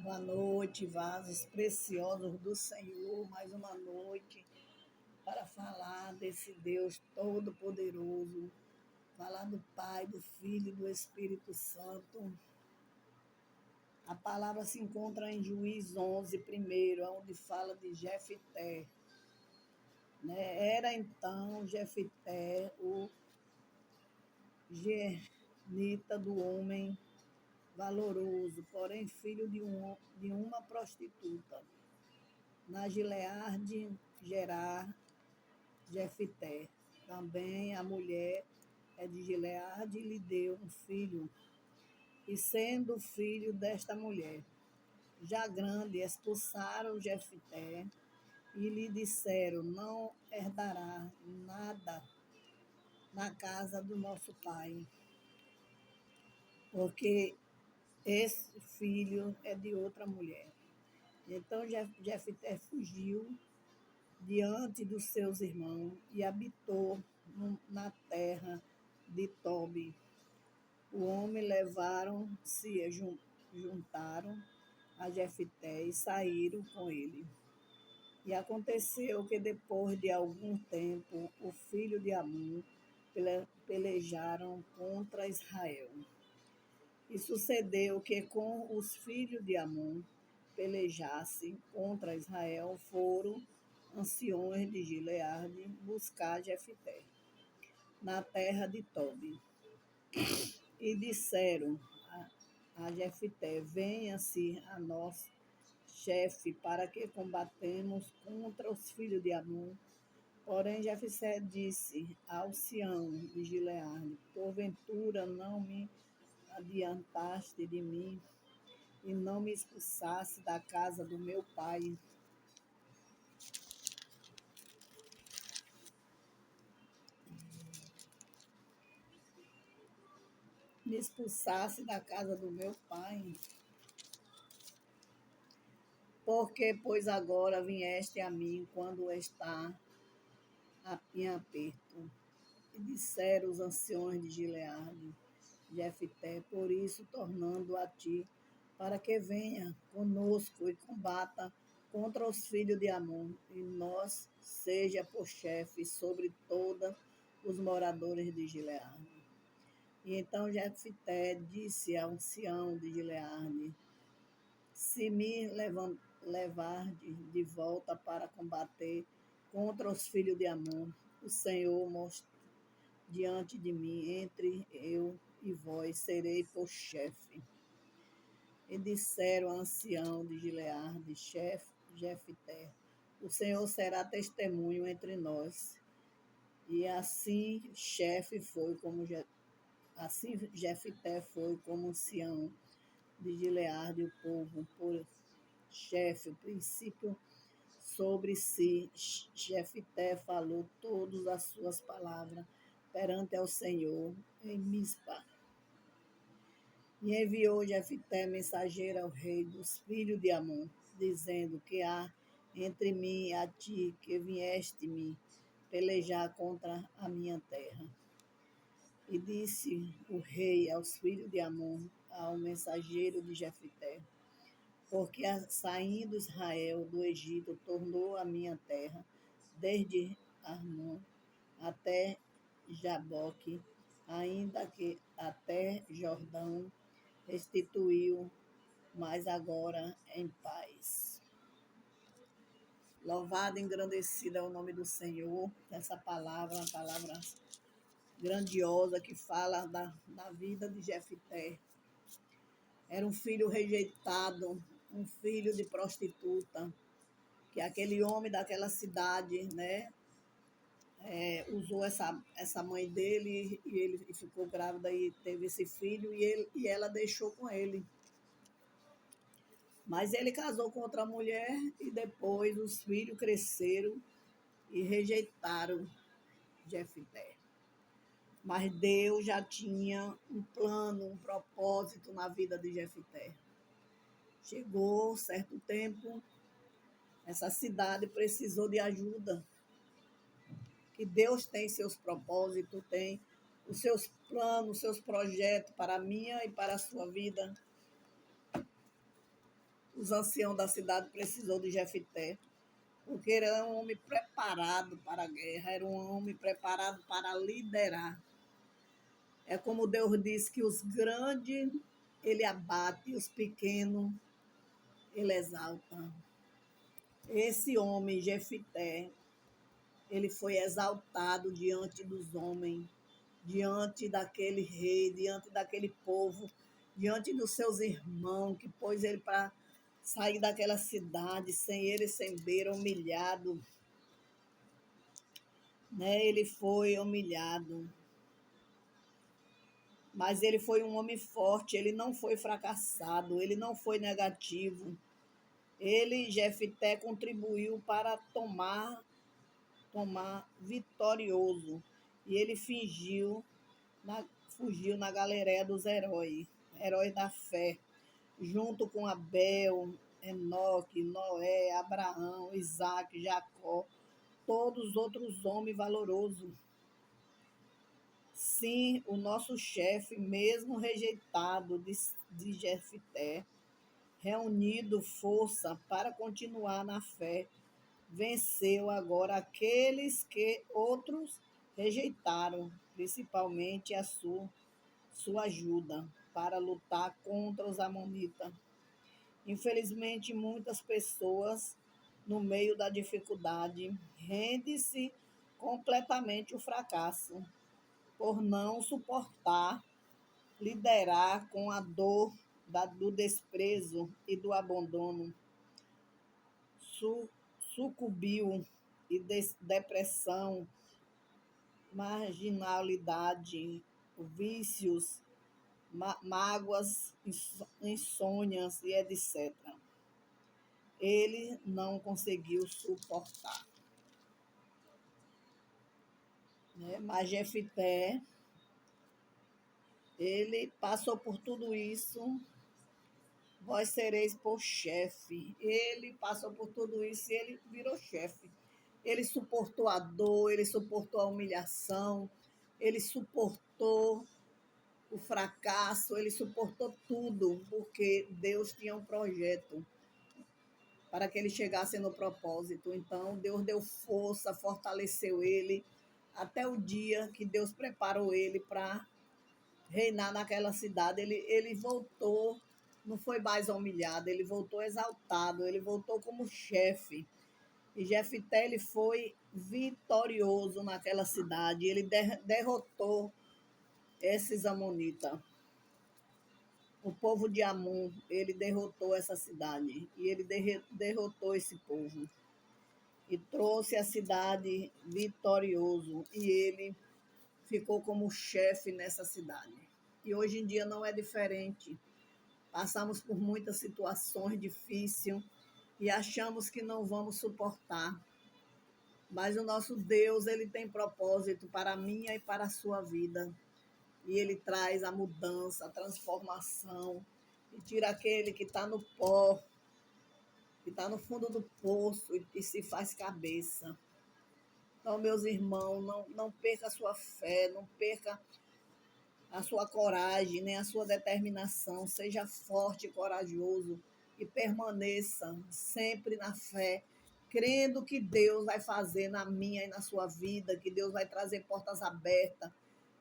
Boa noite, vasos preciosos do Senhor. Mais uma noite para falar desse Deus Todo-Poderoso, falar do Pai, do Filho e do Espírito Santo. A palavra se encontra em Juiz 11, primeiro, onde fala de Jefité. Era então Jefité o genita do homem valoroso, porém filho de uma prostituta. Na Gileade, Gerar, Jefité. Também a mulher é de Gileade e lhe deu um filho. E sendo filho desta mulher, já grande, expulsaram Jefité e lhe disseram: não herdará nada na casa do nosso pai, porque esse filho é de outra mulher. Então Jefité fugiu diante dos seus irmãos e habitou na terra de Tobi. O homem levaram-se, juntaram a Jefité e saíram com ele. E aconteceu que depois de algum tempo, o filho de Amon pelejaram contra Israel. E sucedeu que com os filhos de Amon pelejassem contra Israel, foram anciões de Gileade buscar Jefité na terra de Tobi. E disseram a Jefité: venha-se a nós, chefe, para que combatemos contra os filhos de Amon. Porém Jefité disse ao ancião de Gileade: porventura não me adiantaste de mim e não me expulsasse da casa do meu pai? Me expulsasse da casa do meu pai? Porque, pois agora vieste a mim quando está em aperto? E disseram os anciões de Gileade, Jefité, por isso tornando a ti, para que venha conosco e combata contra os filhos de Amon, e nós seja por chefe sobre todos os moradores de Gileade. E então Jefité disse ao ancião de Gileade: se me levardes de volta para combater contra os filhos de Amon, o Senhor mostra diante de mim, entre eu e vós serei por chefe. E disseram ao ancião de Gileade, Jefité: o Senhor será testemunho entre nós. E assim Jefité foi como ancião de Gileade, o povo por chefe. O princípio sobre si, Jefité falou todas as suas palavras perante ao Senhor em Mispa. E enviou Jefité mensageiro ao rei dos filhos de Amon, dizendo: que há entre mim e a ti, que vieste-me pelejar contra a minha terra? E disse o rei aos filhos de Amon, ao mensageiro de Jefité: porque saindo Israel do Egito, tornou a minha terra, desde Arnon até Jaboque, ainda que até Jordão, restituiu, mas agora em paz. Louvado e engrandecido é o nome do Senhor. Essa palavra é uma palavra grandiosa que fala da vida de Jefité. Era um filho rejeitado, um filho de prostituta, que aquele homem daquela cidade, usou essa mãe dele e ele ficou grávida e teve esse filho e ela deixou com ele. Mas ele casou com outra mulher e depois os filhos cresceram e rejeitaram Jefité. Mas Deus já tinha um plano, um propósito na vida de Jefité. Chegou certo tempo, essa cidade precisou de ajuda, que Deus tem seus propósitos, tem os seus planos, os seus projetos para a minha e para a sua vida. os anciãos da cidade precisou de Jefité, porque ele era um homem preparado para a guerra, era um homem preparado para liderar. É como Deus diz que os grandes ele abate, os pequenos ele exalta. Esse homem, Jefité, ele foi exaltado diante dos homens, diante daquele rei, diante daquele povo, diante dos seus irmãos, que pôs ele para sair daquela cidade, sem ele, sem beira, humilhado, né? Ele foi humilhado, mas ele foi um homem forte, ele não foi fracassado, ele não foi negativo. Ele, Jefité, contribuiu para tomar vitorioso. E ele fugiu na galeria dos heróis da fé, junto com Abel, Enoque, Noé, Abraão, Isaac, Jacó, todos os outros homens valorosos. Sim, o nosso chefe, mesmo rejeitado de Jefité, reunido força para continuar na fé, venceu agora aqueles que outros rejeitaram, principalmente a sua ajuda para lutar contra os amonitas. Infelizmente, muitas pessoas, no meio da dificuldade, rendem-se completamente ao fracasso, por não suportar liderar com a dor do desprezo e do abandono. Sucumbiu e depressão, marginalidade, vícios, mágoas, insônias e etc. Ele não conseguiu suportar, né? Mas Jefité, ele passou por tudo isso. Vós sereis por chefe. Ele passou por tudo isso e ele virou chefe. Ele suportou a dor, ele suportou a humilhação, ele suportou o fracasso, ele suportou tudo, porque Deus tinha um projeto para que ele chegasse no propósito. Então, Deus deu força, fortaleceu ele, até o dia que Deus preparou ele para reinar naquela cidade. Ele voltou, não foi mais humilhado, ele voltou exaltado, ele voltou como chefe. E Jefité, ele foi vitorioso naquela cidade, ele derrotou esses amonitas. O povo de Amon, ele derrotou essa cidade e ele derrotou esse povo e trouxe a cidade vitorioso e ele ficou como chefe nessa cidade. E hoje em dia não é diferente. Passamos por muitas situações difíceis e achamos que não vamos suportar. Mas o nosso Deus, ele tem propósito para a minha e para a sua vida. E ele traz a mudança, a transformação, e tira aquele que está no pó, que está no fundo do poço e se faz cabeça. Então, meus irmãos, não perca a sua fé, não perca a sua coragem, nem a sua determinação. Seja forte e corajoso e permaneça sempre na fé, crendo que Deus vai fazer na minha e na sua vida, que Deus vai trazer portas abertas,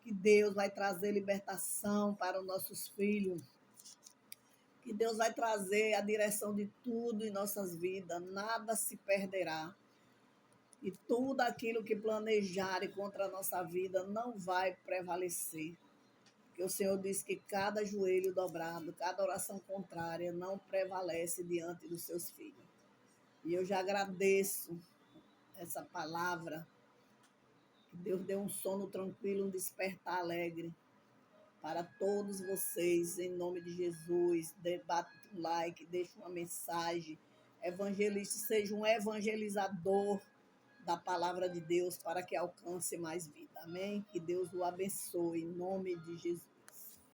que Deus vai trazer libertação para os nossos filhos, que Deus vai trazer a direção de tudo em nossas vidas, nada se perderá. E tudo aquilo que planejarem contra a nossa vida não vai prevalecer. Porque o Senhor diz que cada joelho dobrado, cada oração contrária não prevalece diante dos seus filhos. E eu já agradeço essa palavra, que Deus deu um sono tranquilo, um despertar alegre para todos vocês, em nome de Jesus. Bata um like, deixa uma mensagem. Evangelista, seja um evangelizador da palavra de Deus para que alcance mais vida. Amém? Que Deus o abençoe, em nome de Jesus.